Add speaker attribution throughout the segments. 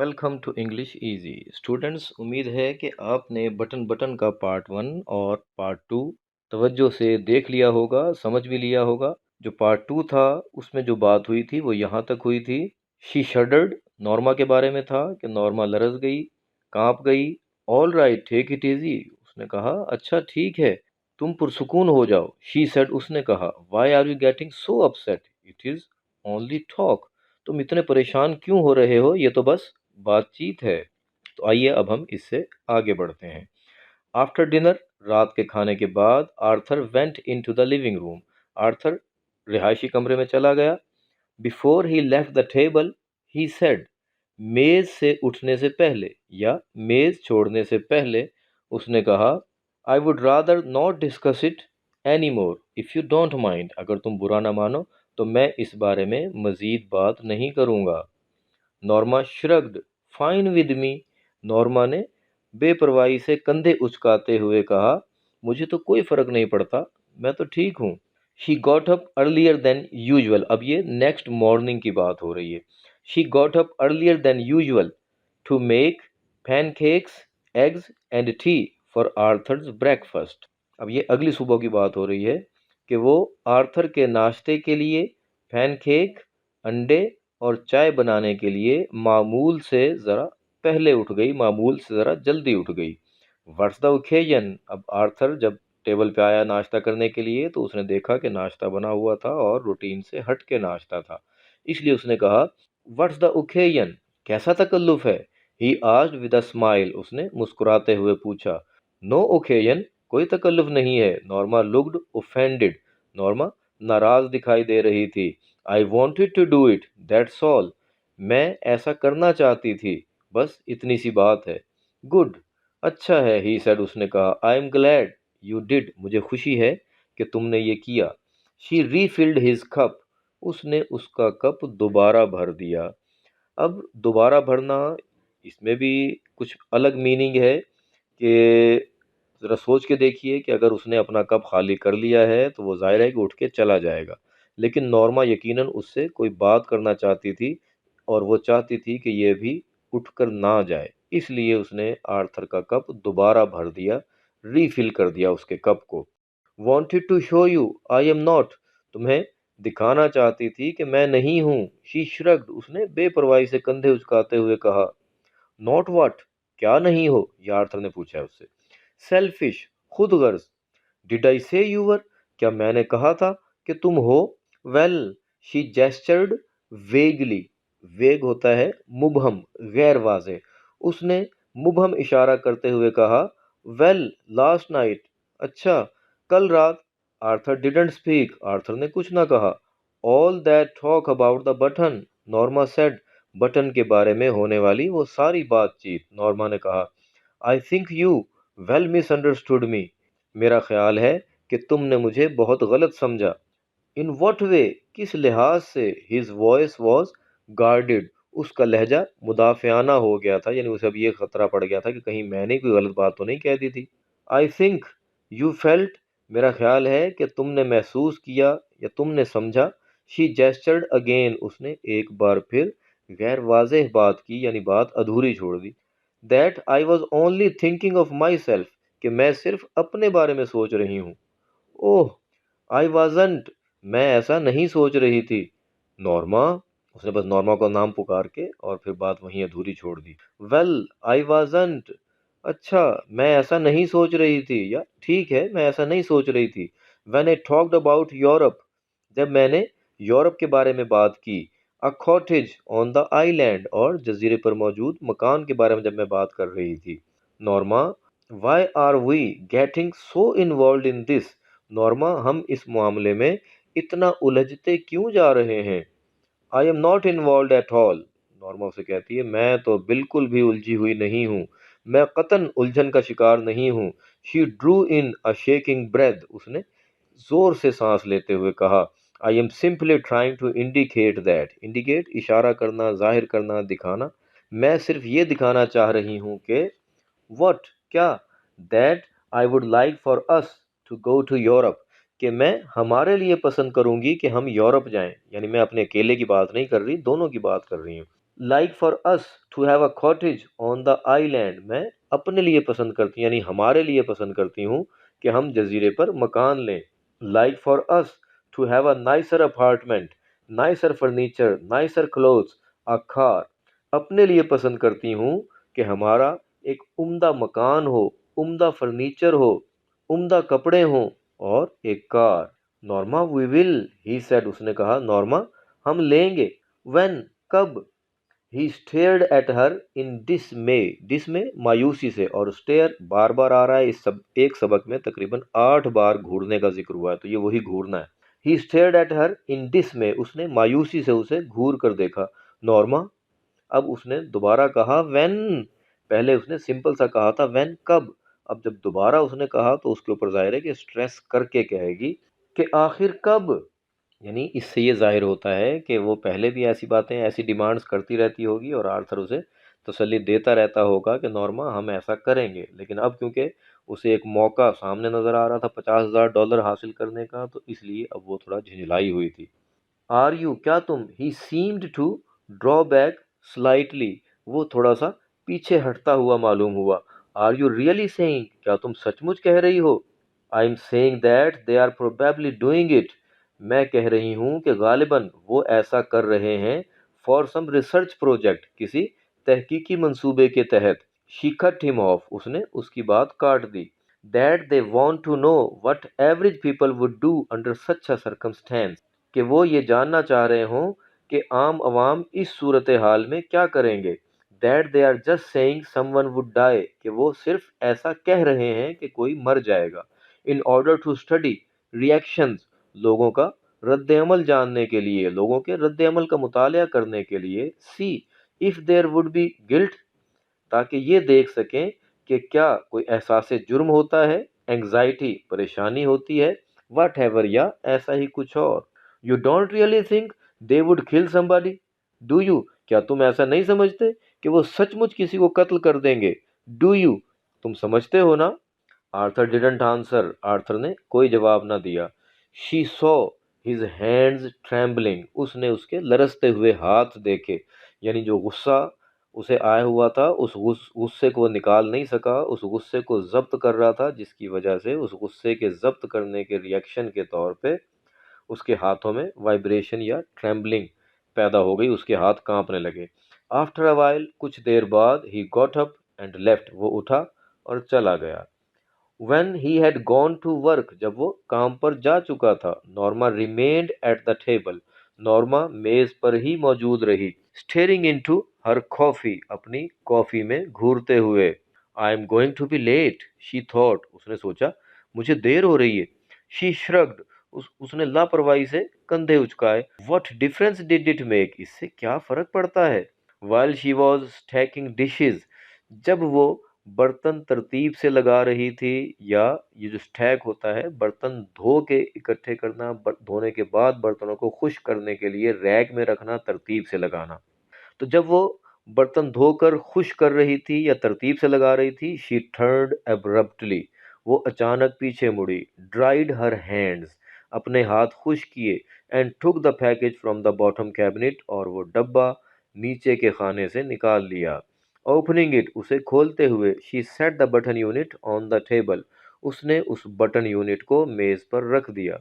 Speaker 1: Welcome to English easy students. उम्मीद है कि आपने बटन बटन का पार्ट 1 और पार्ट 2 तवज्जो से देख लिया होगा, समझ भी लिया होगा। जो पार्ट 2 था उसमें जो बात हुई थी वो यहाँ तक हुई थी। शी शडर्ड, नॉर्मा के बारे में था कि नॉर्मा लरज गई, कांप गई। All right, take it easy, उसने कहा अच्छा ठीक है, तुम पुरसुकून हो जाओ। शी सेड, उसने कहा why are you getting so upset, it is only talk. तुम इतने परेशान क्यों हो रहे हो, ये तो बस बातचीत है। तो आइए अब हम इससे आगे बढ़ते हैं। आफ्टर डिनर, रात के खाने के बाद, Arthur went in to the living room. Arthur रिहायशी कमरे में चला गया। Before he left the table he said, मेज से उठने से पहले या मेज छोड़ने से पहले उसने कहा, I would rather not discuss it any more if you don't mind. अगर तुम बुरा ना मानो तो मैं इस बारे में मज़ीद बात नहीं करूँगा। Norma shrugged, fine with me. Norma ने बेपरवाही से कंधे उचकाते हुए कहा, मुझे तो कोई फ़र्क नहीं पड़ता, मैं तो ठीक हूँ। She got up earlier than usual, अब ये नेक्स्ट मॉर्निंग की बात हो रही है। She got up earlier than usual to make pancakes, eggs and tea for Arthur's breakfast. अब ये अगली सुबह की बात हो रही है कि वो आर्थर के नाश्ते के लिए पैनकेक, अंडे और चाय बनाने के लिए मामूल से ज़रा पहले उठ गई, मामूल से ज़रा जल्दी उठ गई। व्हाट्स द ओकेजन, अब आर्थर जब टेबल पे आया नाश्ता करने के लिए तो उसने देखा कि नाश्ता बना हुआ था और रूटीन से हट के नाश्ता था, इसलिए उसने कहा व्हाट्स द ओकेजन, कैसा तकल्लुफ़ है। He asked with a smile, उसने मुस्कुराते हुए पूछा। नो ओकेजन, कोई तकल्लुफ़ नहीं है। नॉर्मा लुक्ड ओफेंडेड, नॉर्मा नाराज़ दिखाई दे रही थी। I wanted to do it, that's all, मैं ऐसा करना चाहती थी, बस इतनी सी बात है। गुड, अच्छा है, ही सेड, उसने कहा। I am glad you did, मुझे खुशी है कि तुमने ये किया। शी रीफिल्ड हिज कप, उसने उसका कप दोबारा भर दिया। अब दोबारा भरना, इसमें भी कुछ अलग मीनिंग है कि ज़रा सोच के देखिए कि अगर उसने अपना कप खाली कर लिया है तो वो ज़ाहिर है कि उठ के चला जाएगा, लेकिन नॉर्मा यकीनन उससे कोई बात करना चाहती थी और वो चाहती थी कि ये भी उठकर ना जाए, इसलिए उसने आर्थर का कप दोबारा भर दिया, रीफिल कर दिया उसके कप को। Wanted to show you I am not, तुम्हें दिखाना चाहती थी कि मैं नहीं हूँ। शी श्रग्ड, उसने बेपरवाही से कंधे उचकाते हुए कहा। नॉट व्हाट, क्या नहीं हो, ये आर्थर ने पूछा है उससे। Selfish, Khudgarz. डिड आई से यू वर, क्या मैंने कहा था कि तुम हो। वेल, शी जेस्चर्ड वेगली, वेग होता है मुबहम, गैर वाजे। उसने मुबहम इशारा करते हुए कहा, वेल लास्ट नाइट, अच्छा कल रात। आर्थर डिडंट स्पीक, आर्थर ने कुछ ना कहा। All that talk about the button, Norma said, button के बारे में होने वाली वो सारी बातचीत। नॉर्मा ने कहा, I think you well misunderstood me, मेरा ख्याल है कि तुमने मुझे बहुत गलत समझा। इन वॉट वे, किस लिहाज से। हिज वॉइस वॉज गार्डेड, उसका लहजा मुदाफ़ियाना हो गया था, यानी उसे अब ये खतरा पड़ गया था कि कहीं मैंने कोई गलत बात तो नहीं कह दी थी। आई थिंक यू फेल्ट, मेरा ख्याल है कि तुमने महसूस किया या तुमने समझा। शी जेस्चर्ड अगेन, उसने एक बार फिर गैर वाज़ेह बात की, यानी बात अधूरी छोड़ दी। That I was only thinking of myself, कि मैं सिर्फ अपने बारे में सोच रही हूँ। ओह, आई वाजंट, मैं ऐसा नहीं सोच रही थी। नॉर्मा, उसने बस नॉर्मा का नाम पुकार के और फिर बात वहीं अधूरी छोड़ दी। वेल, आई वाजंट, अच्छा मैं ऐसा नहीं सोच रही थी, या ठीक है मैं ऐसा नहीं सोच रही थी। When I talked about Europe, जब मैंने यूरोप के बारे में बात की। अ कॉटेज ऑन द आइलैंड, और जजीरे पर मौजूद मकान के बारे में जब मैं बात कर रही थी। Norma, why are we getting so involve in this, Norma हम इस मामले में इतना उलझते क्यों जा रहे हैं। आई am not involve at all, Norma उसे कहती है, मैं तो बिल्कुल भी उलझी हुई नहीं हूँ, मैं कतन उलझन का शिकार नहीं हूँ। She drew in a shaking breath, उसने जोर से सांस लेते हुए कहा। I am simply trying to indicate that, indicate इशारा करना, जाहिर करना, दिखाना। मैं सिर्फ ये दिखाना चाह रही हूँ कि व्हाट, क्या, that I would like for us to go to Europe, कि मैं हमारे लिए पसंद करूंगी कि हम यूरोप जाएं, यानी मैं अपने अकेले की बात नहीं कर रही, दोनों की बात कर रही हूँ। Like for us to have a cottage on the island, मैं अपने लिए पसंद करती हूँ यानी हमारे लिए पसंद करती हूँ कि हम जजीरे पर मकान लें। Like for us to have a nicer apartment, nicer furniture, nicer clothes, a car, अपने लिए पसंद करती हूँ कि हमारा एक उम्दा मकान हो, उम्दा फर्नीचर हो, उम्दा कपड़े हों और एक car. Norma we will, he said, उसने कहा नॉर्मा हम लेंगे। व्हेन, कब? ही स्टेयर्ड एट हर इन डिसमे, डिसमे मायूसी से, और स्टेयर बार बार आ रहा है इस सब एक सबक में तकरीबन 8 बार घूरने का जिक्र हुआ है, तो ये वही घूरना है। ही स्टेयर्ड एट हर इन डिसमे, उसने मायूसी से उसे घूर कर देखा। नॉर्मा, अब उसने दोबारा कहा व्हेन, पहले उसने सिंपल सा कहा था व्हेन, कब, अब जब दोबारा उसने कहा तो उसके ऊपर जाहिर है कि स्ट्रेस करके कहेगी कि आखिर कब। यानी इससे ये जाहिर होता है कि वो पहले भी ऐसी बातें, ऐसी डिमांड्स करती रहती होगी और आर्थर उसे तसल्ली देता रहता होगा कि नॉर्मा हम ऐसा करेंगे, लेकिन अब क्योंकि उसे एक मौका सामने नज़र आ रहा था $50,000 हासिल करने का, तो इसलिए अब वो थोड़ा झिझलाई हुई थी। आर यू, क्या तुम, he seemed to draw back slightly, वो थोड़ा सा पीछे हटता हुआ मालूम हुआ। आर यू रियली सेइंग, क्या तुम सचमुच कह रही हो? I am saying that they are probably doing it, मैं कह रही हूँ कि गालिबन वो ऐसा कर रहे हैं। फॉर सम रिसर्च प्रोजेक्ट, किसी तहकीकी मंसूबे के तहत। शी कट हिम ऑफ, उसने उसकी बात काट दी। That they want to know what average people would do under such a circumstance, कि वो ये जानना चाह रहे हों कि आम अवाम इस सूरत हाल में क्या करेंगे। That they are just saying someone would die, कि वो सिर्फ ऐसा कह रहे हैं कि कोई मर जाएगा। In order to study reactions, लोगों का रद्द अमल जानने के लिए, लोगों के रद्द अमल का मुताला करने के लिए। See if there would be guilt, ताकि ये देख सकें कि क्या कोई एहसास जुर्म होता है, एंग्जाइटी परेशानी होती है, वट एवर या ऐसा ही कुछ और। You don't really think they would kill somebody, do you, क्या तुम ऐसा नहीं समझते कि वो सचमुच किसी को कत्ल कर देंगे? डू यू, तुम समझते हो ना? आर्थर डिडंट आंसर, आर्थर ने कोई जवाब ना दिया। She saw his hands trembling, उसने उसके लरसते हुए हाथ देखे, यानी जो गुस्सा उसे आया हुआ था उस गुस्से को वो निकाल नहीं सका, उस गुस्से को जब्त कर रहा था, जिसकी वजह से उस गुस्से के जब्त करने के रिएक्शन के तौर पे उसके हाथों में वाइब्रेशन या ट्रेम्बलिंग पैदा हो गई, उसके हाथ कांपने लगे। आफ्टर अ वाइल, कुछ देर बाद, he got up and left, वो उठा और चला गया। When he had gone to work, जब वो काम पर जा चुका था, Norma remained at the table, Norma मेज पर ही मौजूद रही। Staring into her coffee, अपनी कॉफी में घूरते हुए। I am going to be late, she thought, उसने सोचा मुझे देर हो रही है। She shrugged, उसने लापरवाही से कंधे उचकाए। What difference did it make, इससे क्या फर्क पड़ता है? While she was stacking dishes, जब वो बर्तन तरतीब से लगा रही थी, या ये जो स्टैक होता है बर्तन धो के इकट्ठे करना, धोने के बाद बर्तनों को खुश्क करने के लिए रैक में रखना, तरतीब से लगाना। तो जब वो बर्तन धोकर खुश कर रही थी या तरतीब से लगा रही थी, शी टर्न्ड एब्रप्टली, वो अचानक पीछे मुड़ी। ड्राइड हर हैंड्स, अपने हाथ खुश किए। And took the package from the bottom cabinet, और वो डब्बा नीचे के खाने से निकाल लिया। ओपनिंग इट, उसे खोलते हुए, she said the button unit on the table, उसने उस बटन यूनिट को मेज पर रख दिया।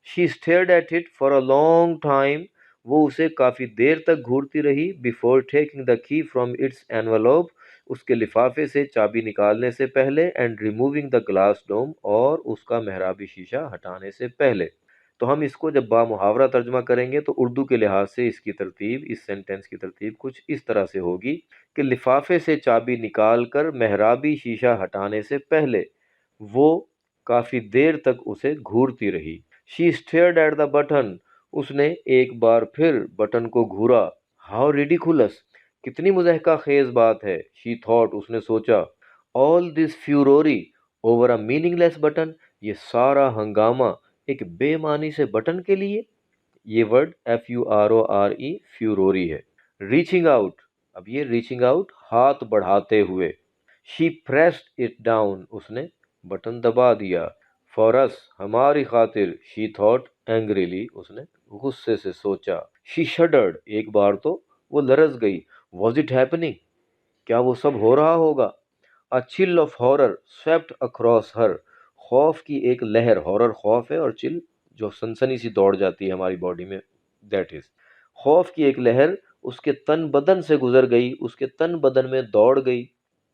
Speaker 1: She stared at it for a long time, वो उसे काफ़ी देर तक घूरती रही। Before taking the key from its envelope, उसके लिफाफे से चाबी निकालने से पहले। And removing the glass dome, और उसका मेहराबी शीशा हटाने से पहले। तो हम इसको जब बामुहावरा तर्जमा करेंगे तो उर्दू के लिहाज से इसकी तरतीब, इस सेंटेंस की तरतीब कुछ इस तरह से होगी कि लिफाफे से चाबी निकाल कर मेहराबी शीशा हटाने से पहले वो काफ़ी देर तक उसे घूरती रही। She stared at the button, उसने एक बार फिर बटन को घूरा। हाउ रिडिकुलस, कितनी मुज़हका खेज बात है। शी थॉट, उसने सोचा। All this furore over a meaningless button, ये सारा हंगामा एक बेमानी से बटन के लिए। ये वर्ड FURORE, फ्यूरोरी है। रीचिंग आउट, अब ये रीचिंग आउट हाथ बढ़ाते हुए। शी प्रेस्ड इट डाउन, उसने बटन दबा दिया। फॉर अस, हमारी खातिर। शी थॉट एंग्रीली, उसने गुस्से से सोचा। शी शडर्ड, एक बार तो वो लरज गई। Was it happening? क्या वो सब हो रहा होगा? A chill of horror swept across her. खौफ की एक लहर, हॉरर खौफ है और चिल जो सनसनी सी दौड़ जाती है हमारी बॉडी में, दैट इज। खौफ की एक लहर उसके तन बदन से गुजर गई, उसके तन बदन में दौड़ गई।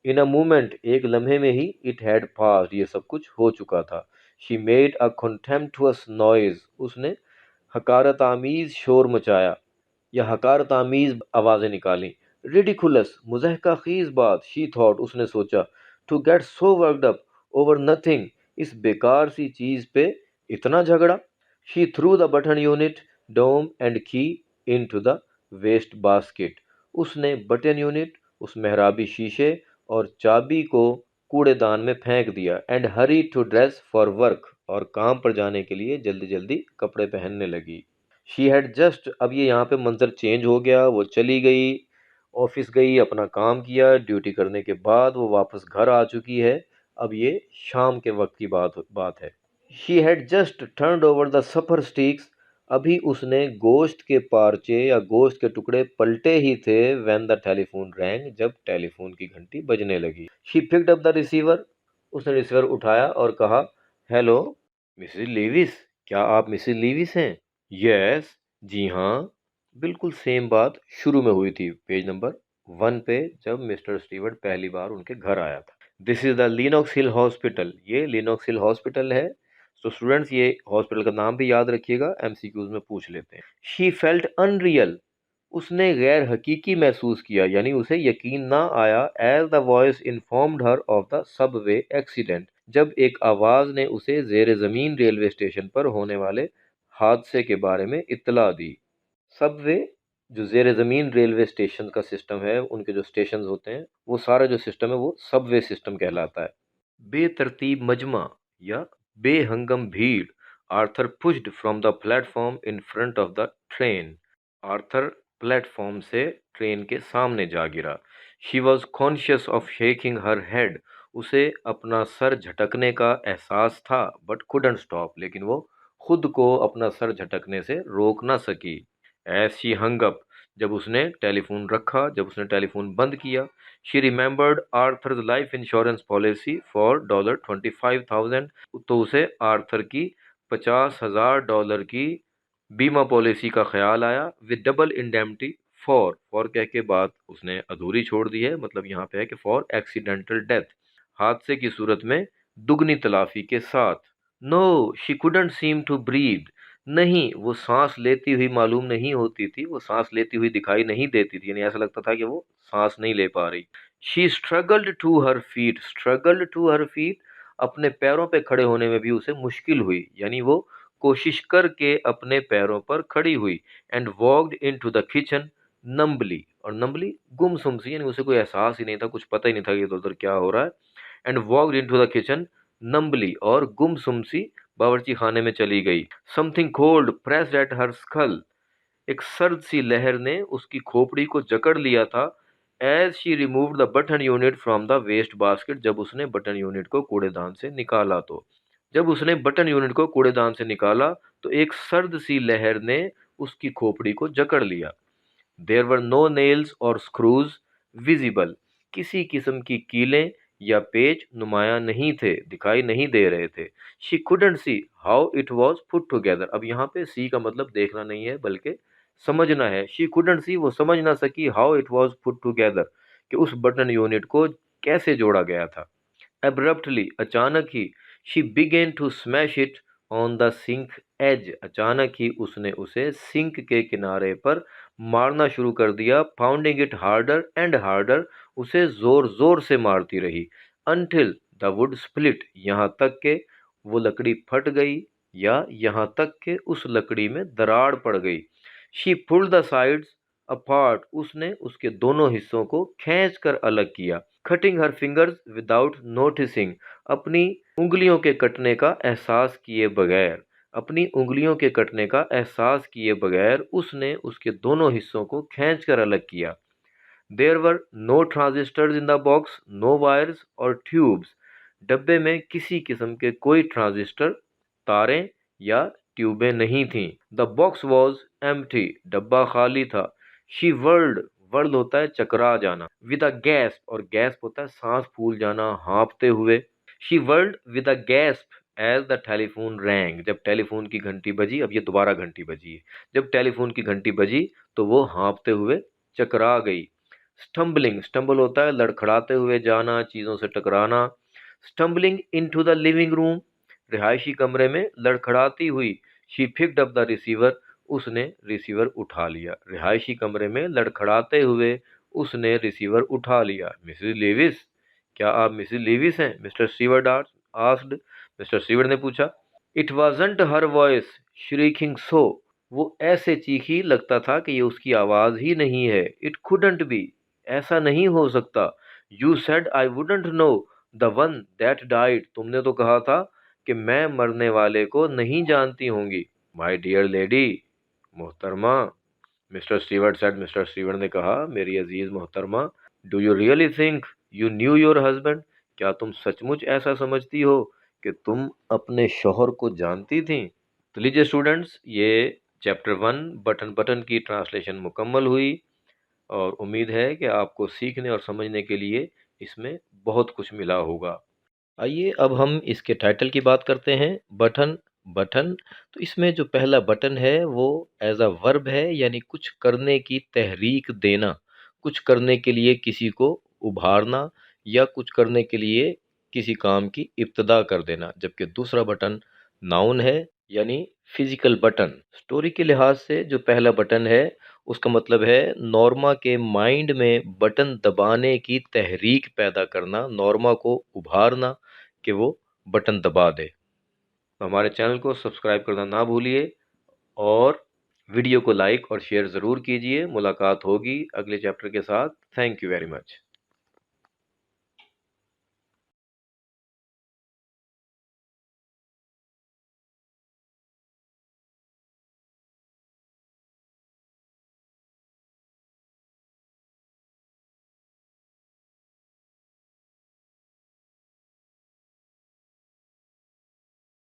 Speaker 1: इन अ मोमेंट, एक लम्हे में ही, इट हैड पास्ड, ये सब कुछ हो चुका था। शी मेड अ कॉन्टेम्प्टुअस नॉइज, उसने हकारत आमीज शोर मचाया या हकारत आमीज आवाजें निकाली। रिडिकुलस, मुजहका-खीज बात, शी थॉट, उसने सोचा। To get so worked up over nothing, इस बेकार सी चीज पे इतना झगड़ा। She threw the button unit, dome and key into the waste basket, उसने बटन यूनिट, उस मेहराबी शीशे और चाबी को कूड़ेदान में फेंक दिया। And hurry to dress for work, और काम पर जाने के लिए जल्दी जल्दी कपड़े पहनने लगी। शी हैड जस्ट, अब ये यहाँ पे मंजर चेंज हो गया, वो चली गई, ऑफिस गई, अपना काम किया, ड्यूटी करने के बाद वो वापस घर आ चुकी है। अब ये शाम के वक्त की बात है। She had just turned over the suffer sticks, अभी उसने गोश्त के पारचे या गोश्त के टुकड़े पलटे ही थे, व्हेन द टेलीफोन रैंग, जब टेलीफोन की घंटी बजने लगी। She picked up the receiver, उसने रिसीवर उठाया और कहा, हेलो मिसेस लीविस, क्या आप मिसेस लीविस हैं? यस, जी हाँ, बिल्कुल सेम बात शुरू में हुई थी पेज नंबर 1 पे, जब मिस्टर स्टीवर्ट पहली बार उनके घर आया था। This is the Lenox Hill hospital, ये लिनोक्स हिल हॉस्पिटल है। तो स्टूडेंट्स ये हॉस्पिटल का नाम भी याद रखिएगा, एमसीक्यूज में पूछ लेते हैं। शी फेल्ट अनरियल, उसने गैर हकीकी महसूस किया, यानी उसे यकीन ना आया। As the voice informed her of the subway accident, जब एक आवाज ने उसे जेर जमीन रेलवे स्टेशन पर होने वाले हादसे के बारे में इत्तला दी। सबवे, जो जेर ज़मीन रेलवे स्टेशन का सिस्टम है, उनके जो स्टेशन होते हैं, वो सारा जो सिस्टम है वो सबवे सिस्टम कहलाता है। बेतरतीब मजमा या बेहंगम भीड़। Arthur pushed from the platform in front of the train, Arthur platform से ट्रेन के सामने जा गिरा। She was conscious of shaking her head, उसे अपना सर झटकने का एहसास था, बट कुडंट स्टॉप, लेकिन वो खुद को अपना सर झटकने से रोक ना सकी। एज शी हंग अप, जब उसने टेलीफोन रखा, जब उसने टेलीफोन बंद किया। She remembered Arthur's life insurance policy for $25,000, तो उसे आर्थर की $50,000 की बीमा पॉलिसी का ख्याल आया। विद डबल इंडेम्निटी फॉर कह के बात उसने अधूरी छोड़ दी है, मतलब यहाँ पे है कि फॉर एक्सीडेंटल डेथ, हादसे की सूरत में दुगनी तलाफी के साथ। No, she couldn't seem to breathe, नहीं वो सांस लेती हुई मालूम नहीं होती थी, वो सांस लेती हुई दिखाई नहीं देती थी, यानी ऐसा लगता था कि वो सांस नहीं ले पा रही। She struggled to her feet, struggled to her feet, अपने पैरों पे खड़े होने में भी उसे मुश्किल हुई, यानी वो कोशिश करके अपने पैरों पर खड़ी हुई। And walked into the kitchen numbly, और नम्बली गुमसुम सी, यानी उसे कोई एहसास ही नहीं था, कुछ पता ही नहीं था कि इधर उधर क्या हो रहा है। And walked into the kitchen numbly, और गुमसुम सी बावर्ची खाने में चली गई। Something cold pressed at her skull, एक सर्द सी लहर ने उसकी खोपड़ी को जकड़ लिया था। As she removed the button unit from the waste basket, जब उसने बटन यूनिट को कूड़ेदान से निकाला, तो जब उसने बटन यूनिट को कूड़ेदान से निकाला तो एक सर्द सी लहर ने उसकी खोपड़ी को जकड़ लिया। देयर वर नो नेल्स और स्क्रूज विजिबल, किसी किस्म की कीलें या पेच नुमाया नहीं थे, दिखाई नहीं दे रहे थे। She couldn't see how it was put together, अब यहाँ पे सी का मतलब देखना नहीं है बल्कि समझना है। शी कुडंट सी, वो समझ ना सकी, how it was put together, कि उस बटन यूनिट को कैसे जोड़ा गया था। एब्रप्टली, अचानक ही, she began to smash it on the sink edge, अचानक ही उसने उसे सिंक के किनारे पर मारना शुरू कर दिया। Pounding it harder and harder, उसे जोर जोर से मारती रही। अनटिल द वुड स्प्लिट, यहाँ तक के वो लकड़ी फट गई, या यहाँ तक के उस लकड़ी में दरार पड़ गई। She pulled the sides apart, उसने उसके दोनों हिस्सों को खींच कर अलग किया। कटिंग हर फिंगर्स विदाउट नोटिसिंग, अपनी उंगलियों के कटने का एहसास किए बगैर, अपनी उंगलियों के कटने का एहसास किए बगैर उसने उसके दोनों हिस्सों को खींचकर अलग किया। There were no transistors in the box, no wires or tubes, डब्बे में किसी किस्म के कोई ट्रांजिस्टर, तारें या ट्यूबें नहीं थीं। द बॉक्स वॉज एम्प्टी, डब्बा खाली था। शी वर्ल्ड वर्ल होता है चकरा जाना, विद अ गैस्प, और गैस्प होता है सांस फूल जाना, हाँफते हुए। She whirled with a gasp as the telephone rang, जब टेलीफोन की घंटी बजी, अब ये दोबारा घंटी बजी है, जब टेलीफोन की घंटी बजी तो वो हाँफते हुए चकरा गई। स्टम्बलिंग, स्टम्बल होता है लड़खड़ाते हुए जाना, चीज़ों से टकराना। Stumbling into the living room, रिहायशी कमरे में लड़खड़ाती हुई। She picked up the receiver, उसने रिसीवर उठा लिया। रिहायशी कमरे में लड़खड़ाते हुए उसने रिसीवर उठा लिया। मिसेस लेविस, क्या आप मिसेस लेविस हैं? Mr Steward asked, Mr Steward ने पूछा। It wasn't her voice shrieking so, वो ऐसे चीखी लगता था कि ये उसकी आवाज ही नहीं है। इट कुडंट बी, ऐसा नहीं हो सकता। You said I wouldn't know the one that died, तुमने तो कहा था कि मैं मरने वाले को नहीं जानती होंगी। माई डियर लेडी, मोहतरमा, mister Stewart said, mister Stewart ने कहा, मेरी अजीज मोहतरमा, do you really think you new your husband, क्या तुम सचमुच ऐसा समझती हो कि तुम अपने शौहर को जानती थी? तो लीजिए स्टूडेंट्स, ये चैप्टर 1 बटन बटन की ट्रांसलेशन मुकम्मल हुई, और उम्मीद है कि आपको सीखने और समझने के लिए इसमें बहुत कुछ मिला होगा। आइए अब हम इसके टाइटल की बात करते हैं। बटन बटन, तो इसमें जो पहला बटन है वो एज अ वर्ब है, यानी कुछ करने की तहरीक देना, कुछ करने के लिए किसी को उभारना, या कुछ करने के लिए किसी काम की इब्तदा कर देना। जबकि दूसरा बटन नाउन है, यानी फिजिकल बटन। स्टोरी के लिहाज से जो पहला बटन है उसका मतलब है नॉर्मा के माइंड में बटन दबाने की तहरीक पैदा करना, नॉर्मा को उभारना कि वो बटन दबा दे। हमारे चैनल को सब्सक्राइब करना ना भूलिए, और वीडियो को लाइक और शेयर ज़रूर कीजिए। मुलाकात होगी अगले चैप्टर के साथ। Thank you very much.